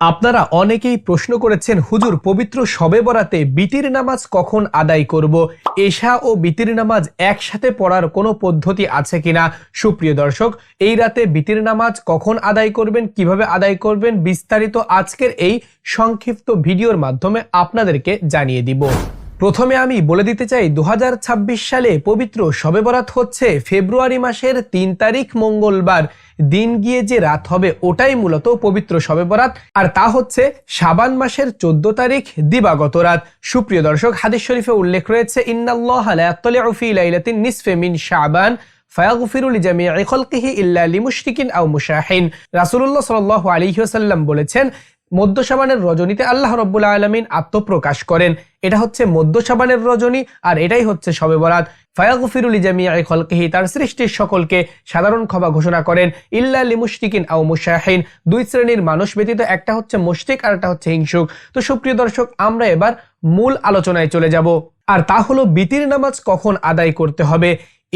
আপনারা অনেকেই প্রশ্ন করেছেন, হুজুর পবিত্র শবে বরাতে বিতির নামাজ কখন আদায় করব? এশা ও বিতির নামাজ একসাথে পড়ার কোনো পদ্ধতি আছে কিনা? সুপ্রিয় দর্শক, এই রাতে বিতির নামাজ কখন আদায় করবেন, কিভাবে আদায় করবেন, বিস্তারিত আজকের এই সংক্ষিপ্ত ভিডিওর মাধ্যমে আপনাদেরকে জানিয়ে দিব। প্রথমে আমি বলে দিতে চাই, 2026 সালে পবিত্র শবে বরাত হচ্ছে ফেব্রুয়ারি মাসের 3 তারিখ মঙ্গলবার। দিন গিয়ে যে রাত হবে ওটাই মূলত পবিত্র শবে বরাত, আর তা হচ্ছে শাবান মাসের 14 তারিখ দিবাগত রাত। সুপ্রিয় দর্শক, হাদিস শরীফে উল্লেখ রয়েছে, ইন্নাল্লাহা লা ইয়াত্তালিউ ফি লাইলাতিন নিসফি মিন শাবান ফায়াগফিরু লিজামিই খালকিহি ইল্লা লিমুশরিকিন আও মুশাহিন। রাসূলুল্লাহ সাল্লাল্লাহু আলাইহি ওয়াসাল্লাম বলেছেন, মধ্য শাবানের রজনীতে আল্লাহ রাব্বুল আলামিন আত্মপ্রকাশ করেন। এটা হচ্ছে মধ্য শাবানের রজনী, আর এটাই হচ্ছে শবে বরাত। ফায়াগফিরু লিজামিই খালকিহি, তার সৃষ্টির সকলকে সাধারণ ক্ষমা ঘোষণা করেন। ইল্লা লিমুশরিকিন আও মুশাহিন, দুই শ্রেণীর মানুষ ব্যতীত, একটা হচ্ছে মুশরিক আর একটা হচ্ছে হিংসুক। তো সুপ্রিয় দর্শক, আমরা এবার মূল আলোচনায় চলে যাব, আর তা হলো বিতির নামাজ কখন আদায় করতে হবে।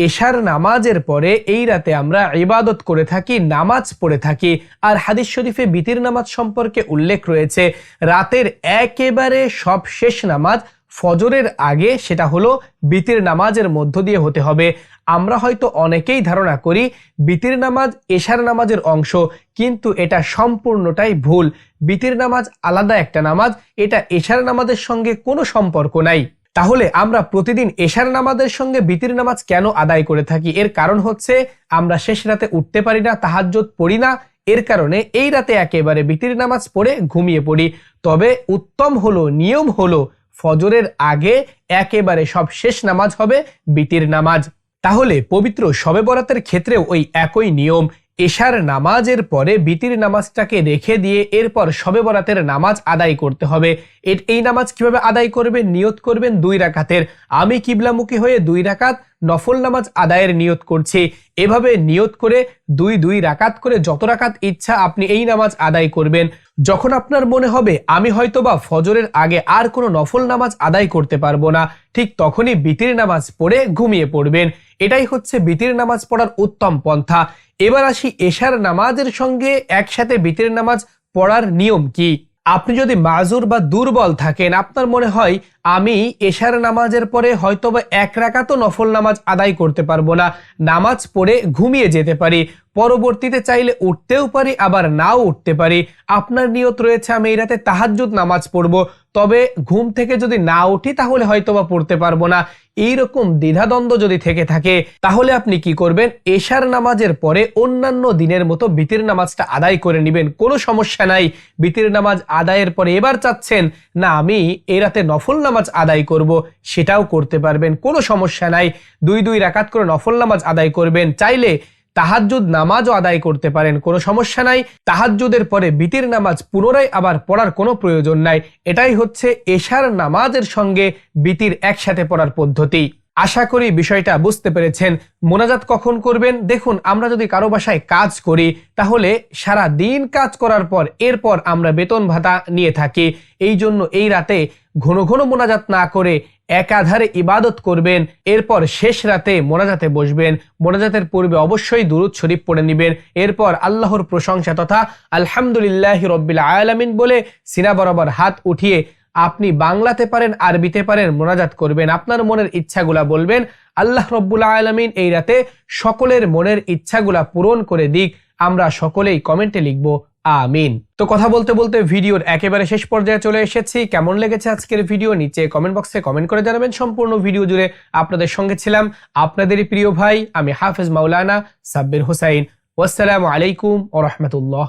এশার নামাজের পরে এই রাতে আমরা ইবাদত করে থাকি, নামাজ পড়ে থাকি। আর হাদিস শরীফে বিতির নামাজ সম্পর্কে উল্লেখ রয়েছে, রাতের একেবারে সবশেষ নামাজ ফজরের আগে, সেটা হলো বিতির নামাজের মধ্য দিয়ে হতে হবে। আমরা হয়তো অনেকেই ধারণা করি বিতির নামাজ এশার নামাজের অংশ, কিন্তু এটা সম্পূর্ণটাই ভুল। বিতির নামাজ আলাদা একটা নামাজ, এটা এশার নামাজের সঙ্গে কোনো সম্পর্ক নাই। তাহলে আমরা প্রতিদিন এশার নামাজের সঙ্গে বিতির নামাজ কেন আদায় করে থাকি? এর কারণ হচ্ছে আমরা শেষ রাতে উঠতে পারি না, তাহাজ্জুদ পড়ি না, এর কারণে এই রাতে একেবারে বিতির নামাজ পড়ে ঘুমিয়ে পড়ি। তবে উত্তম হলো, নিয়ম হলো, ফজরের আগে একেবারে সব শেষ নামাজ হবে বিতির নামাজ। তাহলে পবিত্র শবে বরাতের ক্ষেত্রেও ওই একই নিয়ম, এশার নামাজের পরে বিতির নামাজটাকে রেখে দিয়ে এরপর শবে বরাতের নামাজ আদায় করতে হবে। এই নামাজ কিভাবে আদায় করবেন? নিয়ত করবেন 2 রাকাতের। আমি কিবলামুখী হয়ে 2 রাকাত নফল নামাজ আদায়ের নিয়ত করছি। এভাবে নিয়ত করে 2 রাকাত করে যত রাকাত ইচ্ছা আপনি এই নামাজ আদায় করবেন। যখন আপনার মনে হবে আমি হয়তোবা ফজরের আগে আর কোনো নফল নামাজ আদায় করতে পারবো না, ঠিক তখনই বিতির নামাজ পড়ে ঘুমিয়ে পড়বেন। এটাই হচ্ছে বিতির নামাজ পড়ার উত্তম পন্থা। এবার আসি এশার নামাজের সঙ্গে একসাথে বিতির নামাজ পড়ার নিয়ম কি। আপনি যদি মাজুর বা দুর্বল থাকেন, আপনার মনে হয় আমি এশার নামাজের পরে হয়তোবা 1 রাকাতও নফল নামাজ আদায় করতে পারবো না, নামাজ পড়ে ঘুমিয়ে যেতে পারি, পরবর্তীতে চাইলে উঠতেও পারি আবার নাও উঠতে পারি। আপনার নিয়ত রয়েছে আমি এই রাতে তাহাজ্জুদ নামাজ পড়বো, তবে ঘুম থেকে যদি না উঠি তাহলে হয়তোবা পড়তে পারবো না। এইরকম দ্বিধাদ্বন্দ্ব যদি থেকে থাকে, তাহলে আপনি কি করবেন? এশার নামাজের পরে অন্যান্য দিনের মতো বিতির নামাজটা আদায় করে নেবেন, কোনো সমস্যা নাই। বিতির নামাজ আদায়ের পরে এবার চাচ্ছেন না আমি এই রাতে নফল নামাজ আদায় করব, সেটাও করতে পারবেন, কোনো সমস্যা নাই। 2 রাকাত করে নফল নামাজ আদায় করবেন, চাইলে তাহাজ্জুদ নামাজও আদায় করতে পারেন, কোনো সমস্যা নাই। তাহাজ্জুদের পরে বিতির নামাজ পুনরায় আবার পড়ার কোনো প্রয়োজন নাই। এটাই হচ্ছে এশার নামাজের সঙ্গে বিতির একসাথে পড়ার পদ্ধতি। আশা করি বিষয়টা বুঝতে পেরেছেন। মোনাজাত কখন করবেন? দেখুন, আমরা যদি কারো বাসায় কাজ করি তাহলে সারা দিন কাজ করার পর এরপর আমরা বেতন ভাতা নিয়ে থাকি। এই জন্য এই রাতে ঘন ঘন মোনাজাত না করে একাধারে ইবাদত করবেন। এরপর শেষ রাতে মোনাজাতে বসবেন। মোনাজাতের পূর্বে অবশ্যই দুরূদ শরীফ পড়ে নেবেন। এরপর আল্লাহর প্রশংসা তথা আলহামদুলিল্লাহি রাব্বিল আলামিন বলে সিনা বরাবর হাত উঠিয়ে আপনি বাংলাতে পারেন আরবিতে পারেন মোনাজাত করবেন। আপনার মনের ইচ্ছাগুলা বলবেন। আল্লাহ রাব্বুল আলামিন এই রাতে সকলের মনের ইচ্ছাগুলা পূরণ করে দিক। আমরা সকলেই কমেন্টে লিখব আমিন। তো কথা বলতে বলতে ভিডিওর একেবারে শেষ পর্যায়ে চলে এসেছি। কেমন লেগেছে আজকের ভিডিও নিচে কমেন্ট বক্সে কমেন্ট করে জানাবেন। সম্পূর্ণ ভিডিও জুড়ে আপনাদের সঙ্গে ছিলাম আপনাদেরই প্রিয় ভাই, আমি হাফেজ মাওলানা সাব্বির হোসাইন। ওয়াসসালামু আলাইকুম ওয়া রাহমাতুল্লাহ।